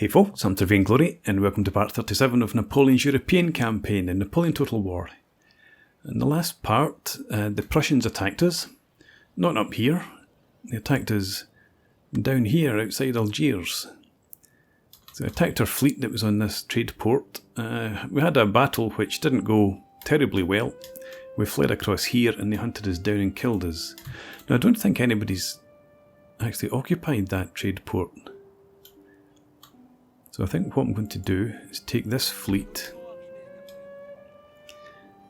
Hey folks, I'm Vainglory, and welcome to part 37 of Napoleon's European campaign in Napoleon Total War. In the last part, the Prussians attacked us. Not up here. They attacked us down here outside Algiers. So they attacked our fleet that was on this trade port. We had a battle which didn't go terribly well. We fled across here and they hunted us down and killed us. Now I don't think anybody's actually occupied that trade port. So I think what I'm going to do is take this fleet.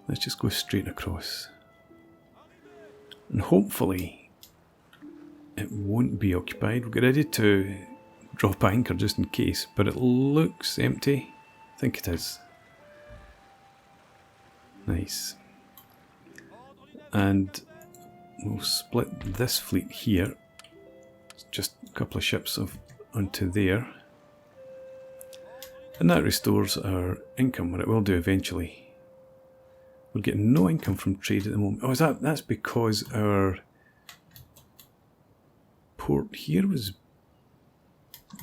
Let's just go straight across. And hopefully it won't be occupied. We'll get ready to drop anchor just in case, but it looks empty. I think it is. Nice. And we'll split this fleet here. It's just a couple of ships onto there. And that restores our income, or it will do eventually. We're getting no income from trade at the moment. Oh, that's because our port here was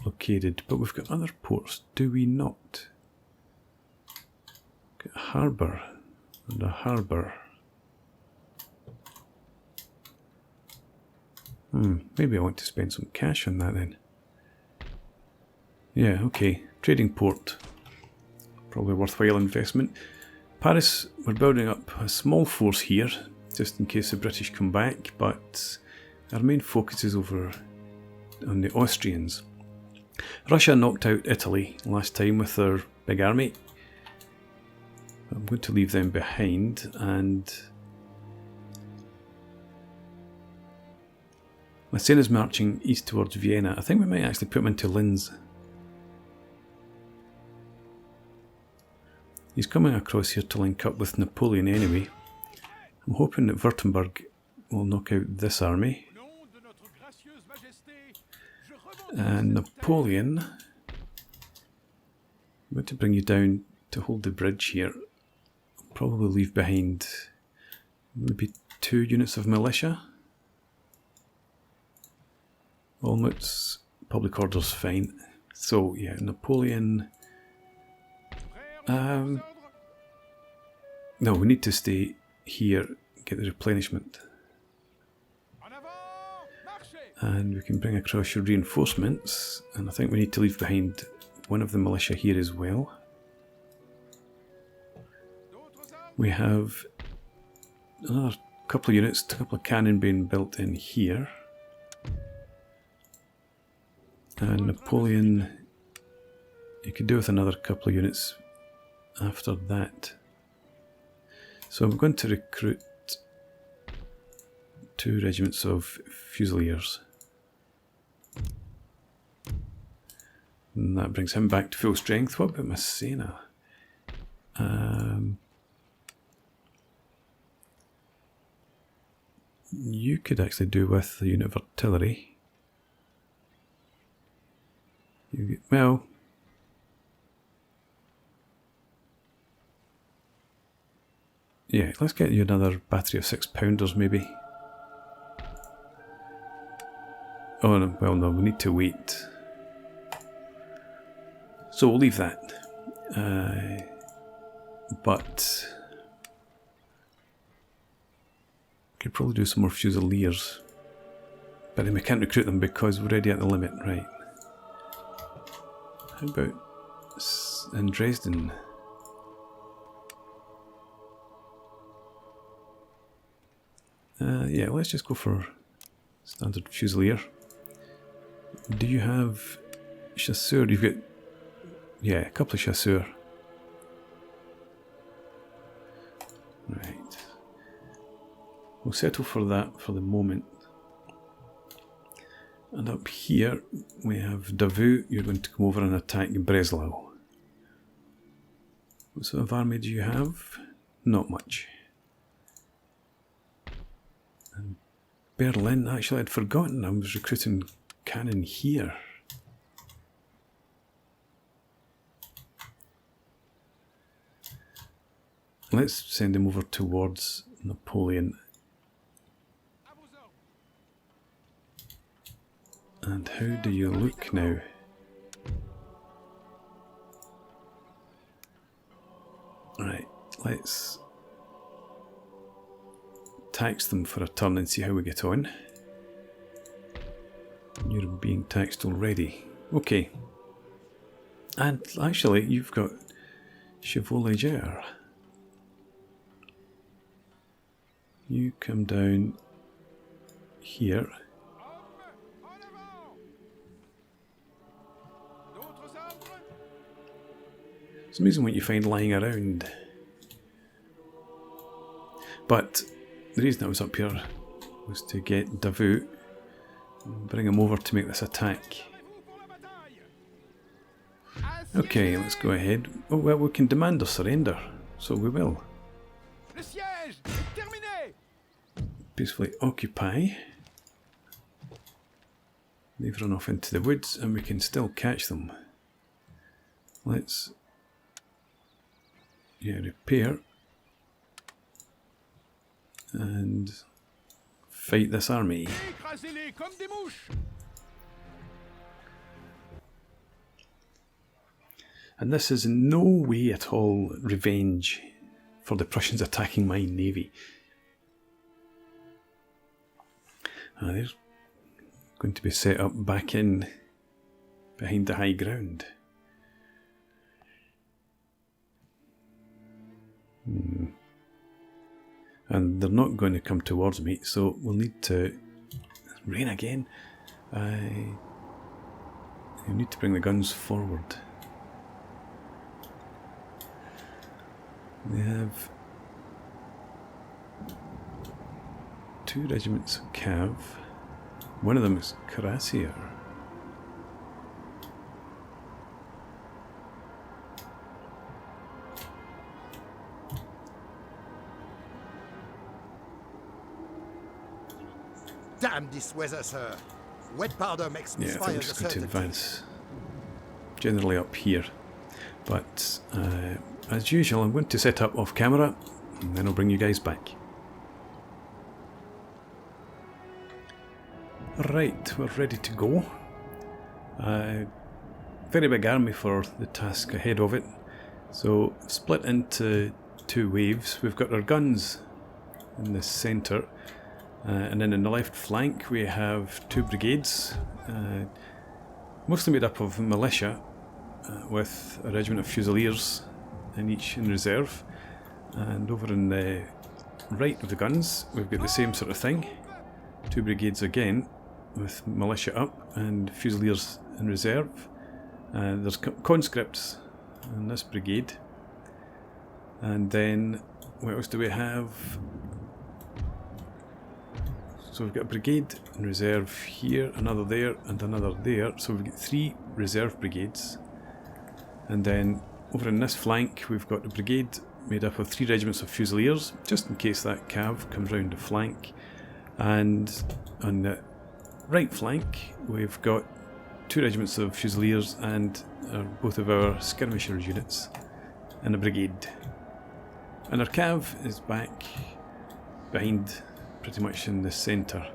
blockaded, but we've got other ports, do we not? Got a harbour and a harbour. Maybe I want to spend some cash on that then. Yeah, okay. Trading port. Probably a worthwhile investment. Paris, we're building up a small force here, just in case the British come back, but our main focus is over on the Austrians. Russia knocked out Italy last time with their big army. I'm going to leave them behind, and Massena's marching east towards Vienna. I think we might actually put him into Linz. He's coming across here to link up with Napoleon anyway. I'm hoping that Württemberg will knock out this army. And Napoleon, I'm going to bring you down to hold the bridge here. I'll probably leave behind maybe 2 units of militia. Olmütz, public order's fine. So yeah, Napoleon. No, we need to stay here, get the replenishment. And we can bring across your reinforcements, and I think we need to leave behind one of the militia here as well. We have another couple of units, a couple of cannon being built in here. And Napoleon, you could do with another couple of units after that. So I'm going to recruit 2 regiments of fusiliers. And that brings him back to full strength. What about Massena? You could actually do with the unit of artillery. Well, yeah, let's get you another battery of 6-pounders maybe. Oh no, well no, we need to wait. So we'll leave that. But could probably do some more fusiliers. But then we can't recruit them because we're already at the limit, right? How about in Dresden? Yeah, let's just go for standard fusilier. Do you have chasseur? You've got, yeah, a couple of chasseur. Right. We'll settle for that for the moment. And up here we have Davout. You're going to come over and attack Breslau. What sort of army do you have? Not much. And Berlin, actually I'd forgotten I was recruiting cannon here. Let's send him over towards Napoleon. And how do you look now? Right, let's tax them for a turn and see how we get on. You're being taxed already. Okay. And actually, you've got chevaux légers. You come down here. It's amazing what you find lying around. But the reason I was up here was to get Davout and bring him over to make this attack. Okay, let's go ahead. Oh, well, we can demand a surrender, so we will. Peacefully occupy. They've run off into the woods and we can still catch them. Let's repair and fight this army. And this is in no way at all revenge for the Prussians attacking my navy. They're going to be set up back in behind the high ground. And they're not going to come towards me, so we'll need to rain again. I need to bring the guns forward. We have 2 regiments of Cav. One of them is Cuirassier. Damn this weather, sir. Wet powder makes me I think we're just going to advance generally up here. But as usual, I'm going to set up off camera and then I'll bring you guys back. Right, we're ready to go. Very big army for the task ahead of it. So split into 2 waves. We've got our guns in the centre. And then in the left flank we have 2 brigades, mostly made up of militia, with a regiment of fusiliers in each in reserve. And over in the right of the guns we've got the same sort of thing, 2 brigades again with militia up and fusiliers in reserve. There's conscripts in this brigade. And then what else do we have? So we've got a brigade in reserve here, another there, and another there. So we've got 3 reserve brigades. And then over in this flank, we've got a brigade made up of 3 regiments of fusiliers, just in case that cav comes round the flank. And on the right flank, we've got 2 regiments of fusiliers and both of our skirmishers units in a brigade. And our cav is back behind, pretty much in the centre.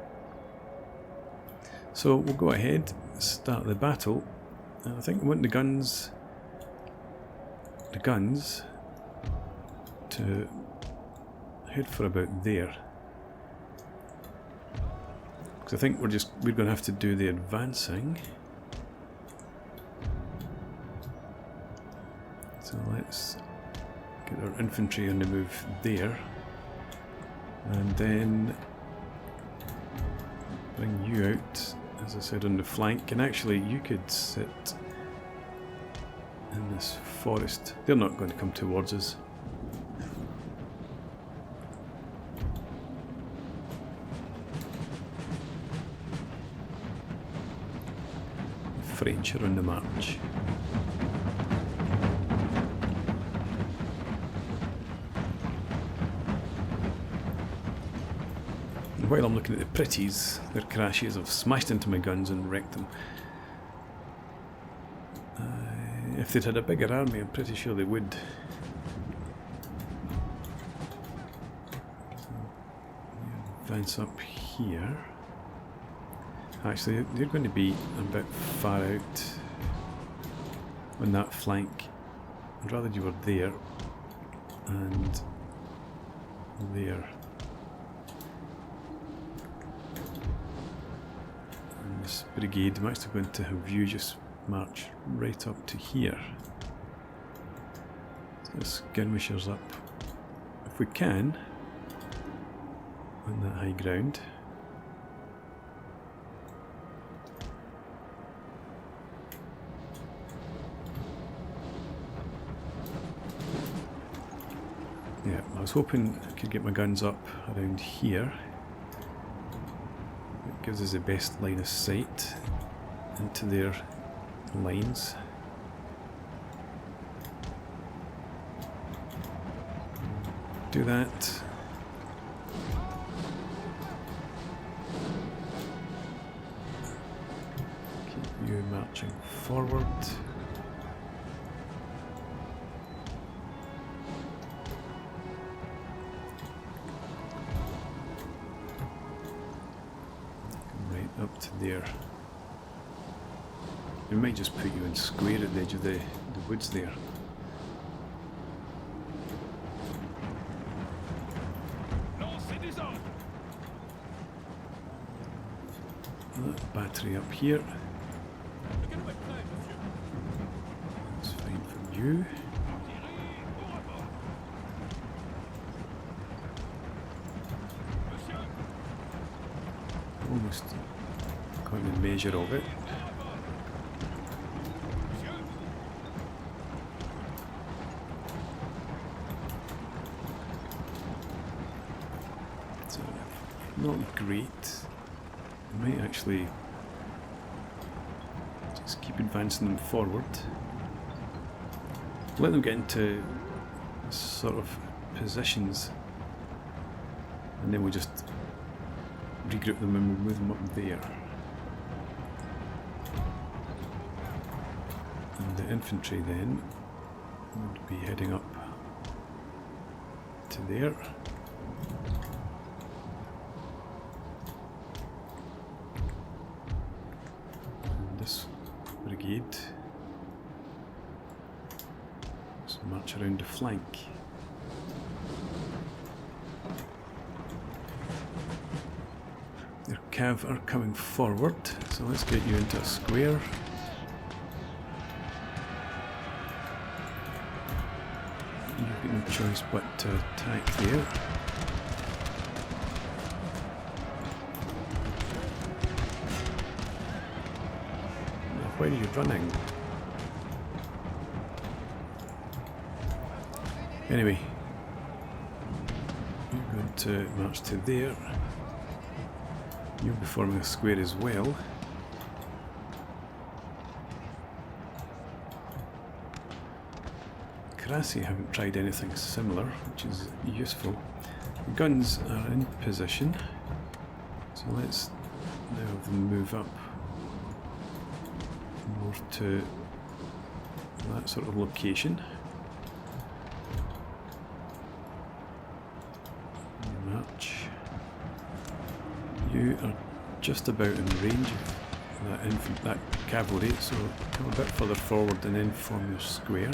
So we'll go ahead, start the battle. And I think we want the guns to head for about there. Because I think we're going to have to do the advancing. So let's get our infantry on the move there. And then bring you out, as I said, on the flank. And actually you could sit in this forest. They're not going to come towards us. The French are on the march. While I'm looking at the pretties, their crashes have smashed into my guns and wrecked them. If they'd had a bigger army, I'm pretty sure they would. So, advance up here. Actually, they're going to be a bit far out on that flank. I'd rather you were there. and there. And this brigade, I'm actually going to have you just march right up to here. So the skirmishers up, if we can, on that high ground. Yeah, I was hoping I could get my guns up around here. It gives us the best line of sight into their lines. Do that. Keep you marching forward. Up to there. We might just put you in square at the edge of the woods there. That battery up here. That's fine for you. Almost got the measure of it. So, not great. I might actually just keep advancing them forward. Let them get into sort of positions, and then we'll just regroup them and we'll move them up there. And the infantry then would be heading up to there. And this brigade just march around the flank. Their cav are coming forward, so let's get you into a square. You've got no choice but to attack there. Now, where are you running? Anyway, you're going to march to there. You'll be forming a square as well. Prussia haven't tried anything similar, which is useful. The guns are in position, so let's now have them move up more to that sort of location. March. You are just about in range of that cavalry, so come a bit further forward and then form your square.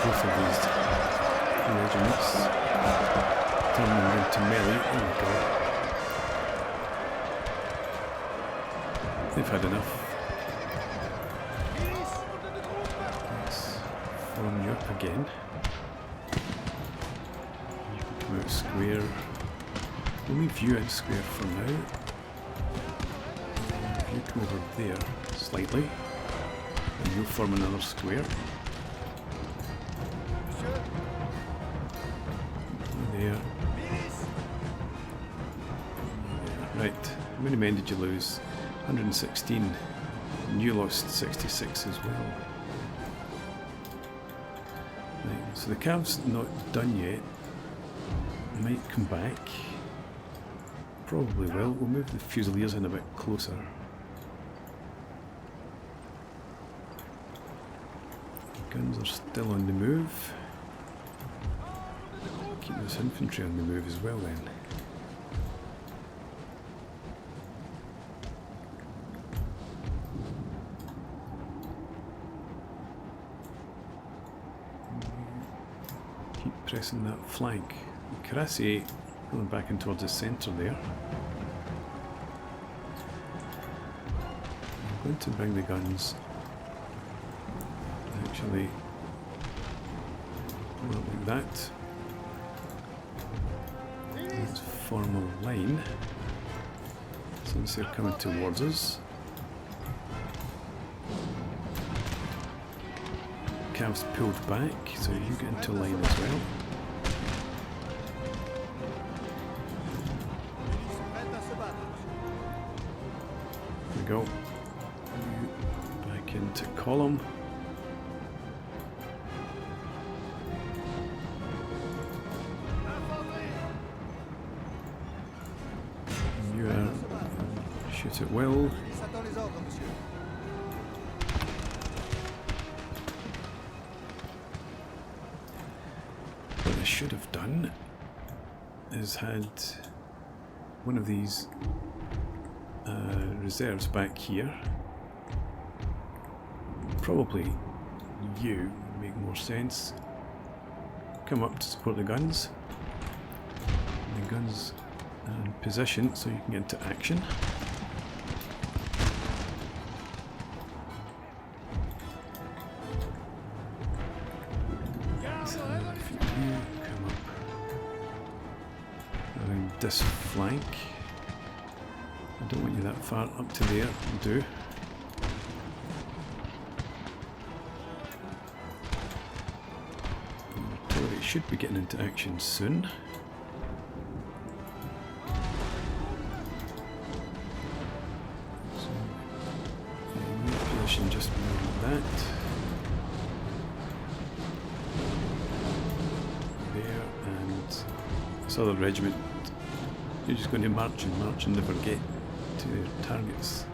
Both of these regiments turn them into melee. Oh my god. They've had enough. Let's form you up again. You can come out square. We'll leave you in square for now. You come over there slightly, and you'll form another square. There. Right, how many men did you lose? 116, and you lost 66 as well. Right, so the cav's not done yet. Might come back. Probably will. We'll move the Fusiliers in a bit closer. The guns are still on the move. keep this infantry on the move as well then. Keep pressing that flank. Cuirassier going back in towards the centre there. I'm going to bring the guns actually like that. Let's form a line since they're coming towards us. Cavs pulled back, so you get into line as well. There we go. You back into column. You shoot at will. What I should have done is had one of these reserves back here. Probably you would make more sense. Come up to support the guns. The guns in position so you can get into action. So if you come up around this flank, I don't want you that far up to there, do. Artillery should be getting into action soon. So, new position just below that. There, and this other regiment, you're just going to march and never get to their targets.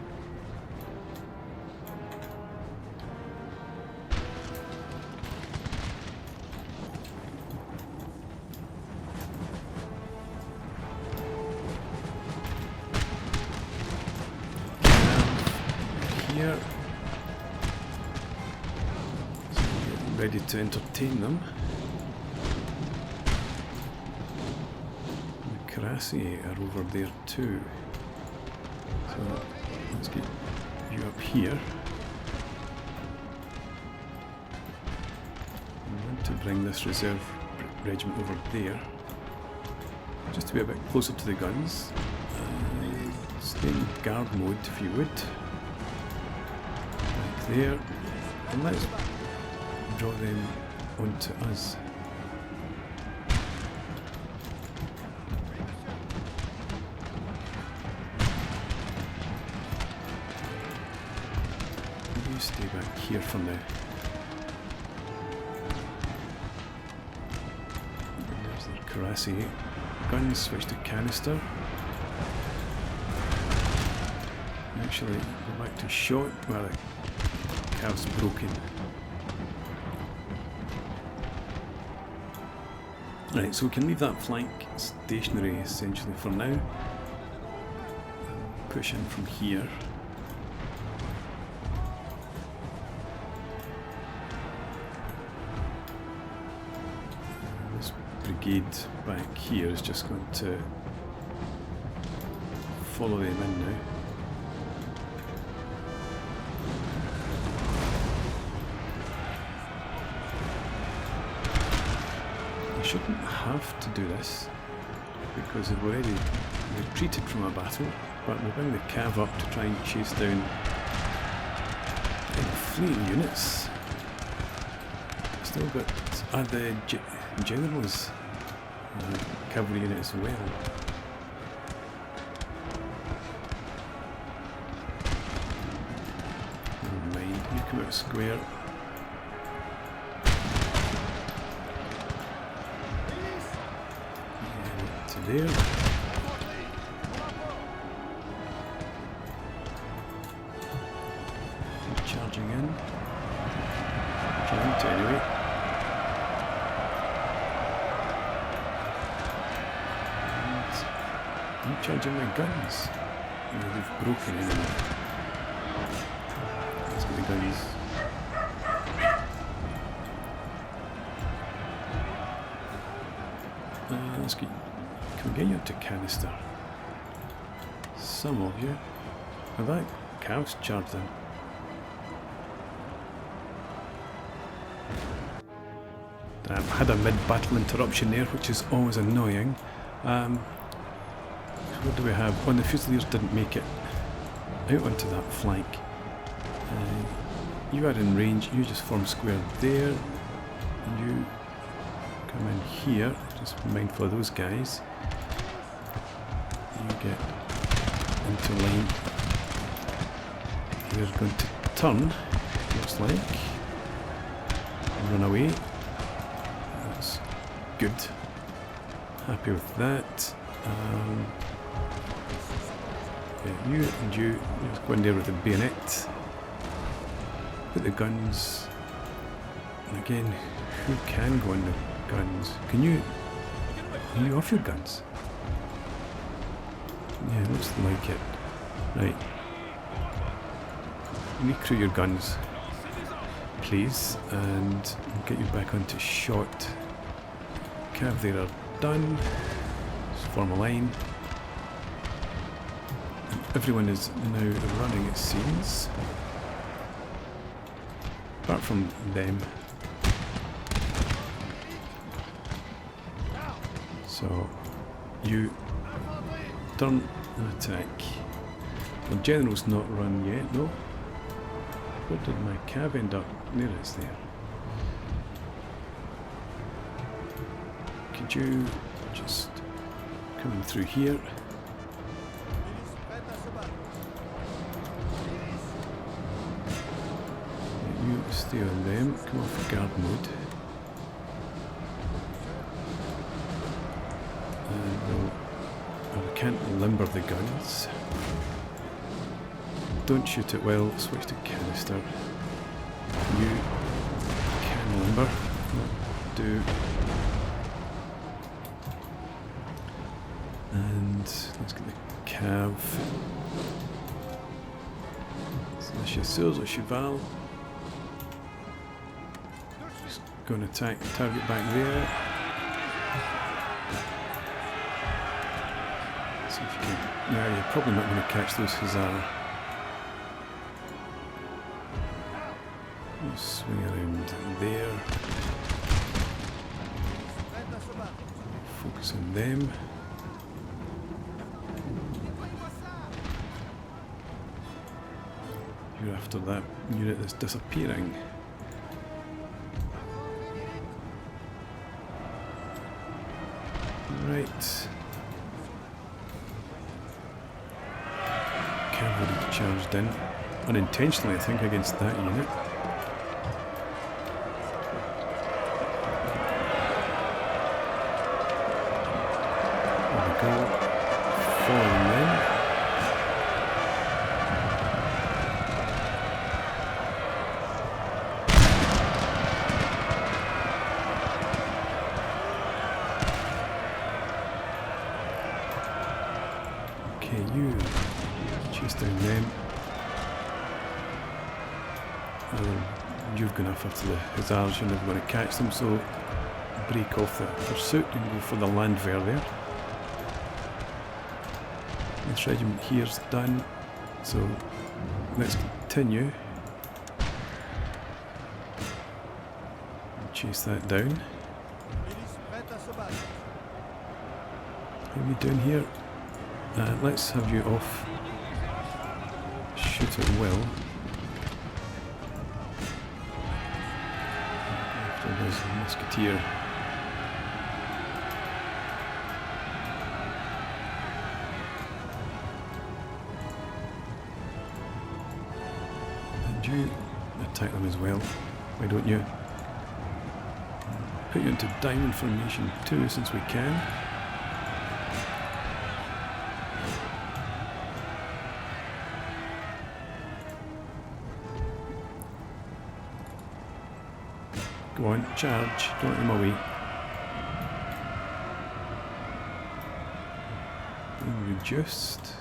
Here, so get ready to entertain them. The Cuirassier are over there too. So let's get you up here. I want to bring this reserve regiment over there, just to be a bit closer to the guns. Stay in guard mode if you would. Back there. And let's draw them onto us. You stay back here for now. And there's their Cuirassier. Guns switch to canister. Actually, go back to shot. Well, the cav's broken. Right, so we can leave that flank stationary essentially for now. Push in from here. This brigade back here is just going to follow them in now. Shouldn't have to do this because they've already retreated from a battle, but we'll bring the cav up to try and chase down any fleeing units. Still got the generals cavalry unit as well. Never mind, you come out square. There. Charging in. Giant anyway. I'm charging my guns. Oh, they've broken anyway. Let's get the guns. Let's get. Can we get you up to canister? Some of you. Oh, that cow's charged in. I had a mid-battle interruption there, which is always annoying. What do we have? Oh, the Fusiliers didn't make it out onto that flank. You are in range, you just form square there. You come in here, just be mindful of those guys. You get into line. You're going to turn, looks like. Run away. That's good. Happy with that. Yeah, you and you just go in there with the bayonet. Put the guns. And again, who can go in the guns? Can you off your guns? Yeah, looks like it. Right. Recrew your guns, please, and we'll get you back onto shot. Cav there are done. Just form a line. And everyone is now running, it seems. Apart from them. So, you turn and attack. The general's not run yet, no? Where did my cav end up? There it is there. Could you just come in through here? You stay on them, come off guard mode. And we'll, oh, we can't limber the guns. Don't shoot it well, switch to canister. You can limber, do. And let's get the cav. So the chasseurs or cheval. Just go and attack the target back there. See if you can. No, you're probably not going to catch those hussars. Swing around there. Focus on them. You're after that unit that's disappearing. Right. Cavalry charged in. Unintentionally, I think, against that unit. Okay, you chase down them. You've gone off after the hussars, you're never going to catch them, so break off the pursuit and go for the landwehr there. This regiment here's done, so let's continue. Chase that down. How are we doing here? Let's have you off. Shoot it well. After this musketeer. And you attack them as well. Why don't you? Put you into diamond formation too, since we can. Go on, charge. Don't let them away. There we reduced.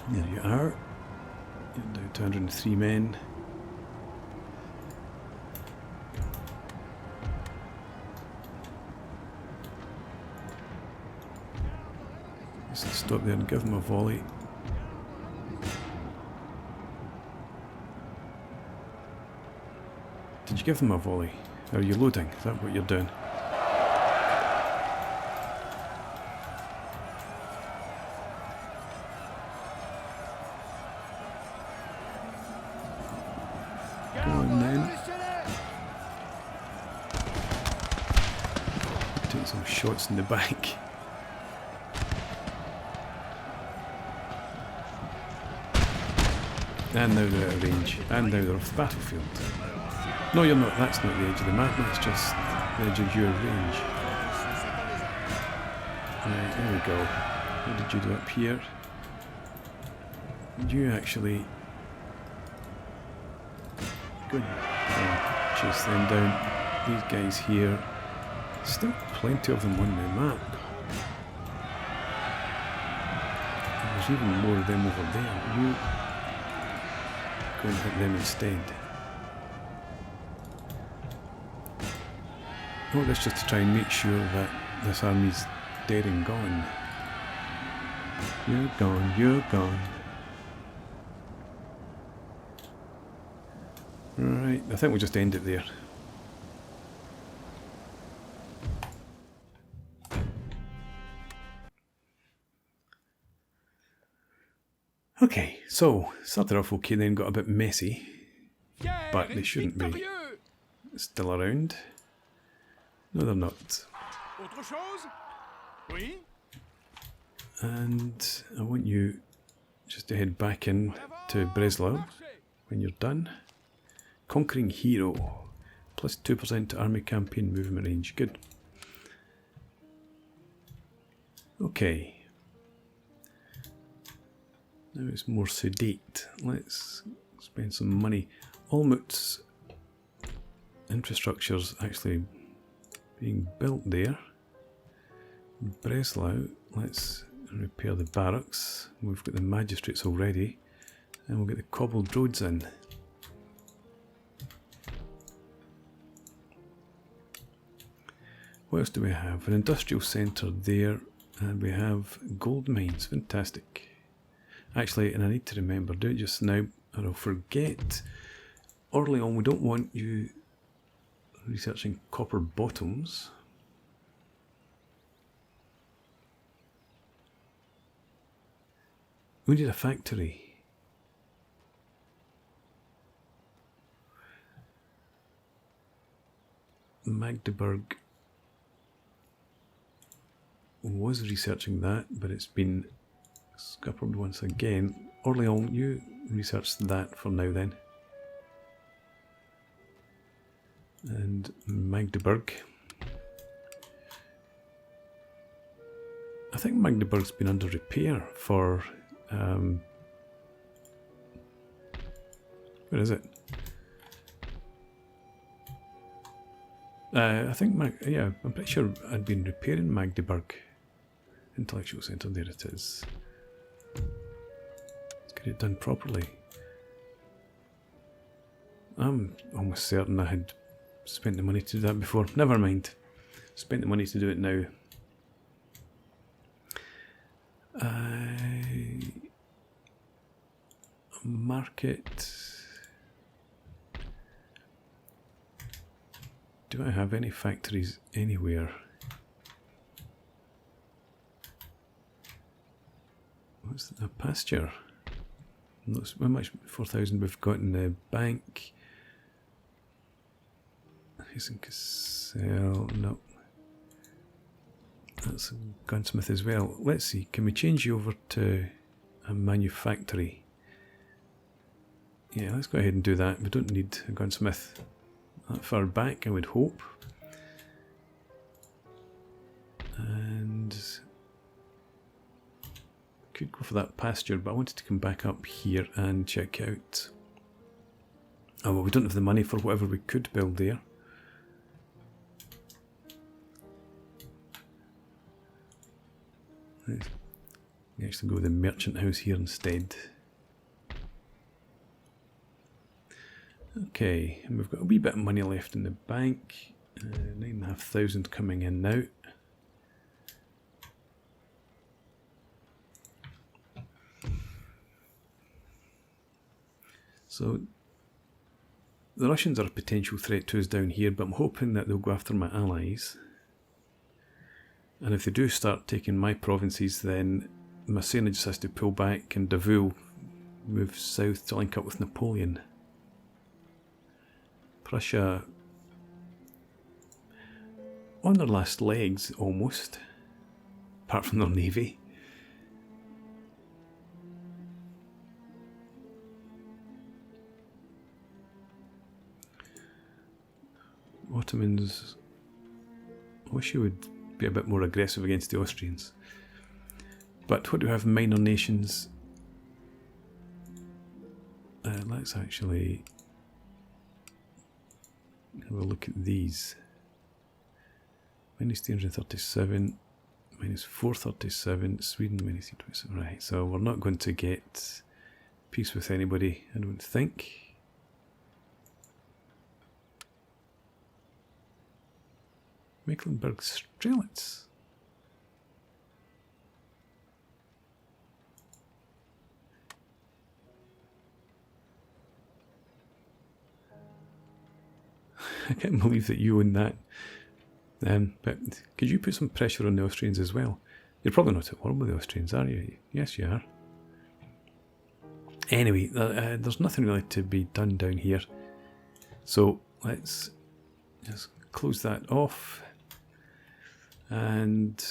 There you are. You're down to 103 men. Just stop there and give them a volley. Did you give them a volley? Are you loading? Is that what you're doing? Go on then. Take some shots in the back. And now they're out of range. And now they're off the battlefield. No, you're not. That's not the edge of the map. That's just the edge of your range. Right, there we go. What did you do up here? You actually go and chase them down. These guys here. Still plenty of them on the map. And there's even more of them over there. You go and hit them instead. Oh, that's just to try and make sure that this army's dead and gone. You're gone, you're gone. Right, I think we'll just end it there. Okay, so started off okay, then got a bit messy, but they shouldn't be still around. No, they're not. And I want you just to head back in to Breslau when you're done. Conquering Hero, plus 2% to army campaign movement range. Good. Okay. Now it's more Sudete. Let's spend some money. Olmut's infrastructure's actually being built there. Breslau, let's repair the barracks. We've got the magistrates already. And we'll get the cobbled roads in. What else do we have? An industrial centre there. And we have gold mines. Fantastic. Actually, and I need to remember, do it just now or I'll forget. Orléans, we don't want you researching copper bottoms. We need a factory. Magdeburg was researching that, but it's been scuppered once again. Orléans, you research that for now then. And Magdeburg. I think Magdeburg's been under repair for... where is it? I think, yeah, I'm pretty sure I'd been repairing Magdeburg. Intellectual Centre, there it is. Let's get it done properly. I'm almost certain I had spent the money to do that before. Never mind. Spent the money to do it now. Market. Do I have any factories anywhere? What's a pasture? How much? 4,000 we've got in the bank. Sell, no. That's a gunsmith as well. Let's see, can we change you over to a manufactory? Yeah, let's go ahead and do that. We don't need a gunsmith that far back, I would hope. And could go for that pasture, but I wanted to come back up here and check out. Oh well, we don't have the money for whatever we could build there. Let's actually go to the merchant house here instead. Okay, and we've got a wee bit of money left in the bank. 9,500 coming in now. So the Russians are a potential threat to us down here, but I'm hoping that they'll go after my allies. And if they do start taking my provinces, then Massena just has to pull back and Davout move south to link up with Napoleon. Prussia on their last legs, almost, apart from their navy. Ottomans, I wish you would be a bit more aggressive against the Austrians. But what do we have? Minor nations. Let's actually have a look at these. Minus 337, minus 437, Sweden minus 327. Right, so we're not going to get peace with anybody, I don't think. Mecklenburg Strelitz. I can't believe that you own that. But could you put some pressure on the Austrians as well? You're probably not at war with the Austrians, are you? Yes, you are. Anyway, there's nothing really to be done down here. So let's just close that off. And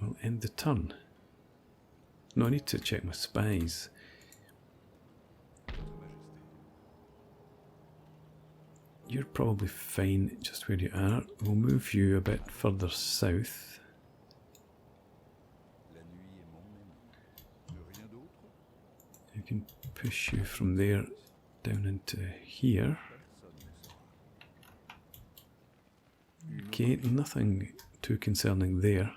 we'll end the turn. No, I need to check my spies. You're probably fine just where you are. We'll move you a bit further south. You can push you from there down into here. Okay, nothing too concerning there.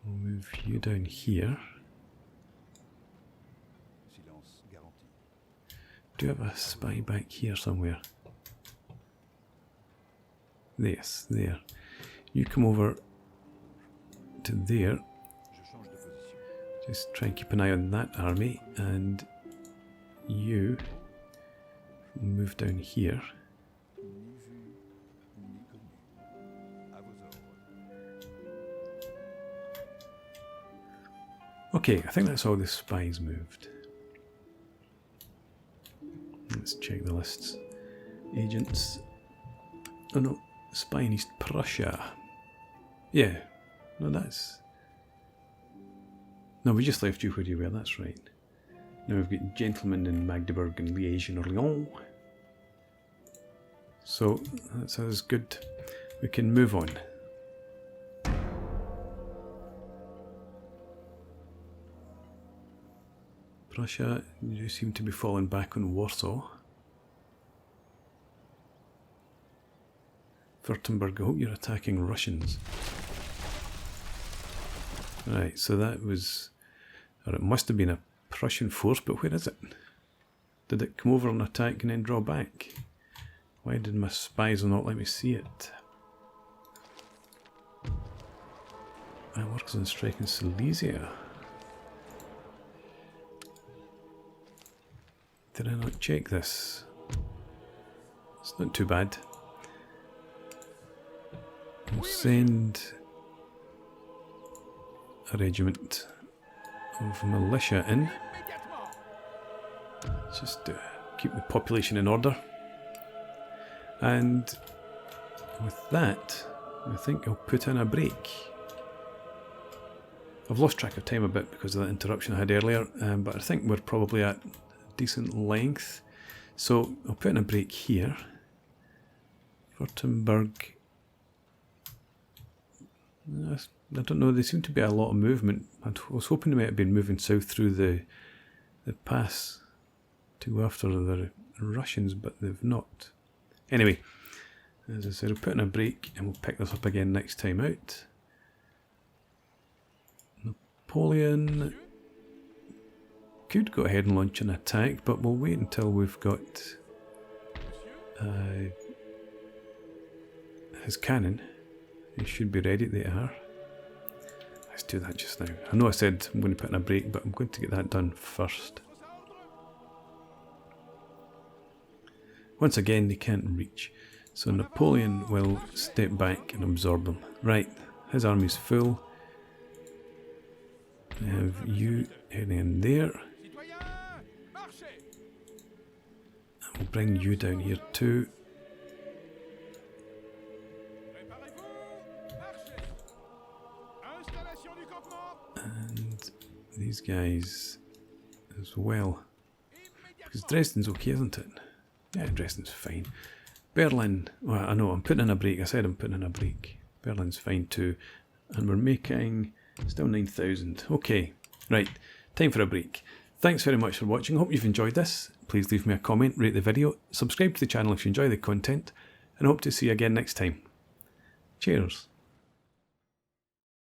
We'll move you down here. Do you have a spy back here somewhere? Yes, there. You come over to there. Just try and keep an eye on that army, and you move down here. Okay, I think that's all the spies moved. Let's check the lists. Agents. Oh no, spy in East Prussia. Yeah, no, that's... No, we just left you where you were, that's right. Now we've got gentlemen in Magdeburg and Liège and Orléans. So, that's as good. We can move on. Prussia, you seem to be falling back on Warsaw. Württemberg, I hope you're attacking Russians. Right, so that was... Or it must have been a Prussian force, but where is it? Did it come over and attack and then draw back? Why did my spies not let me see it? I works on striking Silesia. Did I not check this? It's not too bad. We'll send a regiment of militia in. Just to keep the population in order. And with that, I think I'll put in a break. I've lost track of time a bit because of that interruption I had earlier, but I think we're probably at decent length, so I'll put in a break here. Württemberg, I don't know, there seemed to be a lot of movement. I was hoping they might have been moving south through the pass to go after the Russians, but they've not. Anyway, As I said, we'll put in a break and we'll pick this up again next time out. Napoleon could go ahead and launch an attack, but we'll wait until we've got his cannon. He should be ready. They are. Let's do that just now. I know I said I'm going to put in a break, but I'm going to get that done first. Once again, they can't reach. So Napoleon will step back and absorb them. Right, his army's full. We have you heading in there. We'll bring you down here too. And these guys as well. Because Dresden's okay, isn't it? Yeah, Dresden's fine. Berlin, well, I know, I'm putting in a break. I said I'm putting in a break. Berlin's fine too. And we're making still 9,000. Okay, right, time for a break. Thanks very much for watching. Hope you've enjoyed this. Please leave me a comment, rate the video, subscribe to the channel if you enjoy the content, and I hope to see you again next time. Cheers.